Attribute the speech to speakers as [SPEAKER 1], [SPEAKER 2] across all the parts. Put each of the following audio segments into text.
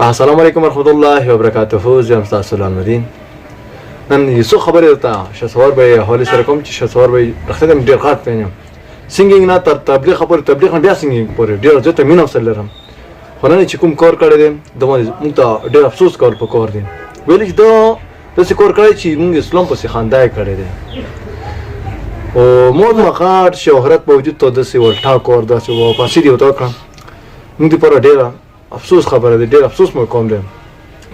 [SPEAKER 1] السلام علیکم ورحمۃ اللہ وبرکاتہ. زم تاسو الدین نن یو خبره ته شسوار به حواله سره کوم چې شسوار به رخصت ډیر غاټ پېنم سینګینګ نه تر تبلیغ خبر تبلیغ بیا سینګینګ پورې ډیر ځته مين افسر لرم خو نن چې کوم کار کړی دی د موږ ته ډیر افسوس کول پکور دي ویل چې دا څه کار کړی چې موږ اسلام په خاندای کړی دی او مو د غاټ شهرت په وجود ته د سی ولټا کور داسې و پاسې دی وته کړم موږ په ډیر افسوس خبره دی ډیر افسوس مو کوم دی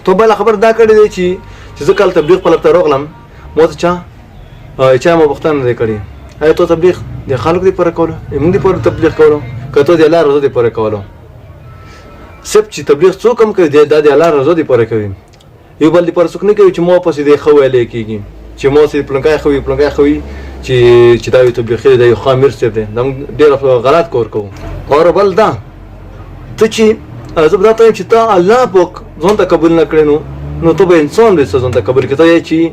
[SPEAKER 1] ته بل خبر دا کړی دی چې زه کله تبلیغ په لپاره راغلم مو ته چا مو بختان نه کړی اې ته تبلیغ د خلکو دی پر کولو موږ دی پر تبلیغ کولو کته دی الله رضا دی پر کولو سب چې تبلیغ څوک کم کوي د الله رضا دی پر کوي یو بل دی پر څوک نه کوي چې مو پسې دی خو ویلې کیږي چې مو سي پلنکای خوي چې دا یو تبلیغ دی یو خامر څه دی ډیر غلط کار کوو او بل دا ته چې زه به دا ته چې ته الله پاک ځان ته قبول نه کړې نو ته به انسان دې ځان ته قبول کړې چې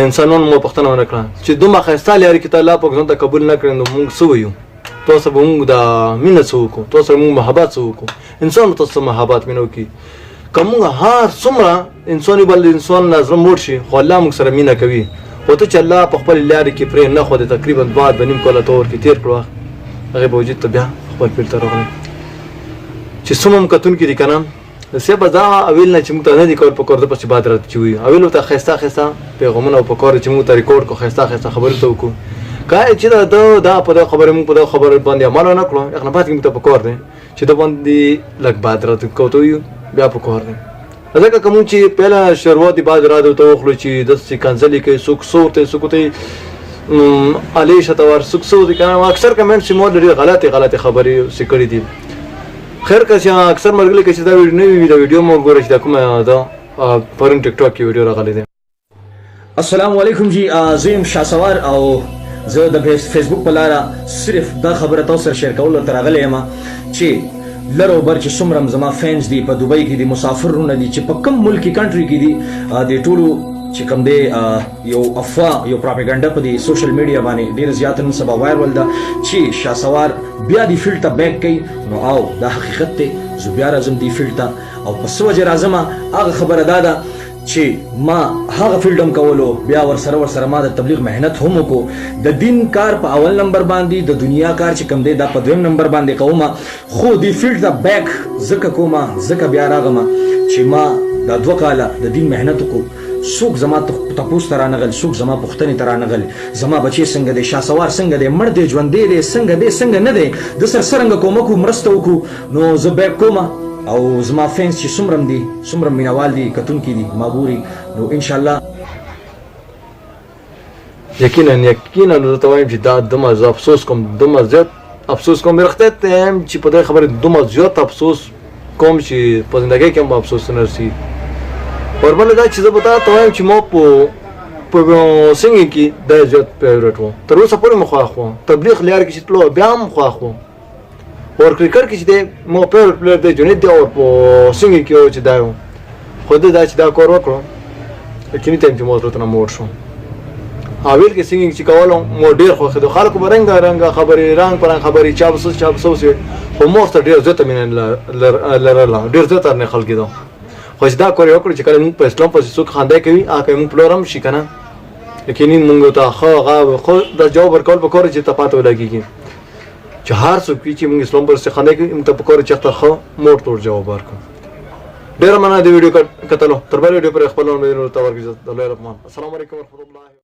[SPEAKER 1] انسانان مو پښتنه ونه کړه چې دومره ښایسته لري چې الله پاک ځان ته قبول نه کړي نو موږ څه وایو تاسو به موږ د مینه څه وکړو تاسو موږ محبت څه وکړو انسان تاسو محبت مینه وکړي که موږ هر څومره انساني بل انسان نظر موړ شي خو الله موږ سره مینه کوي خو ته چې الله په خپل لارې کې پرې نه ښودې تقریبا 2.5 کاله ته ورکې تېر کړو هغې به وجود ته بیا خپل پیل ته راغلی چې څومره هم کتونکي دي که نه سه به دا اویل نه چې موږ ته نه دي کول پکار ده پس چې بعد راته چې وي اویل ورته ښایسته پیغامونه او پکار چې موږ ته ریکارډ کړو ښایسته خبرې ته وکړو که چې دا په دغه خبرې موږ په دغه خبرې باندې عمل ونه کړو هغه نه بعد کې موږ ته پکار دی چې د باندې لږ بعد راته کوته وي بیا پکار دی ځکه که موږ چې پهله شروعات دي بعد راته ورته وخلو چې داسې کنځلې کوي څوک څه ورته څوک ورته علی شتور څوک څه ورته که اکثر کمنټ چې مو ډېرې غلطې خبرې څه کړي دي خیر که چې اکثر مرګلي که چې دا ویډیو نه وي دا ویډیو مو ګوره چې دا کومه ده پرون ټیک ټاک کې ویډیو راغلی دی.
[SPEAKER 2] السلام علیکم جی زه یم شاسوار او زه د فیسبوک په لاره صرف دا خبره تاسو سره شیر کولو ته راغلی یم چې لر او بر چې څومره زما فینس دي په دوبۍ کې دي مسافرونه دي چې په کوم ملکي کنټري کې دي د ټولو چې کوم دی یو افوا یو پراپاګاندا په دی سوشل میډیا باندې ډیر زیات نن سبا وایرل ده چې شاسوار بیا دی فیلډ ته بیک کوي نو او دا حقیقت دی زه بیا راځم دی فیلډ ته او په څه وجه راځم هغه خبره دا ده چې ما هغه فیلډ هم کولو بیا ورسره ما د تبلیغ مهنت هم وکړو د دین کار په اول نمبر باندې د دنیا کار چې کوم دی دا په دویم نمبر باندې کوم خو دی فیلډ ته بیک ځکه کوم ځکه بیا راغم چې ما دا 2 کاله د دین مهنت وکړو څوک زما تپوس ته رانغل څوک زما پوښتنې ته رانغل زما بچی څنګه دی شاسوار څنګه دی مړ دی ژوندی دی څنګه نه دی د سر څرنګه کوم کو مرسته وکړو نو زه بیک کوم او زما فینس چې څومره دي څومره مینوال دي کتونکي دي ما ګوري نو ان شاء الله
[SPEAKER 1] یقینا زه ته وایم چې دا دومره زه افسوس کوم دومره زیات افسوس کوم رښتیا ته یم چې په دې خبرې دومره زیات افسوس کوم چې په زندګۍ کې هم افسوس نه رسي اور بل دا چې زه به ته وایم چې ما په سنګینګ کې دا زیات فیورټ و تر اوسه پورې مې خوښ و تبلیغ لار کې چې تلو بیا هم خوښ و اور کرکټ کې چې دی مو فیورټ پلیر دی جنید دی او په سنګینګ کې چې دا و خو دا چې دا کار وکړو کینی ټایم چې مو ورته نه موړ شو اویل کې سنګینګ چې کولم مو ډیر خوښ دی خلکو به رنګ خبرې رنګ پر خبرې چا بسوس خو مو ته ډیر زیات مینه لرله ډیر زیات نه خلک دي خو دا کار یو کړ چې کله موږ په اسلام پسې څوک خاندای کوي هغه موږ پلورم شي کنه یقیني موږ ته خو دا جواب ورکول به کور چې ته پاتې ولګيږي چې هر څوک چې موږ اسلام پسې خاندای کوي موږ ته په کور چې ته خو موړ توړ جواب ورکړو ډیر مننه د ویډیو کتلو تر بل ویډیو پر خپل نوم ته ورګزت الله الرحمن السلام علیکم ورحمت الله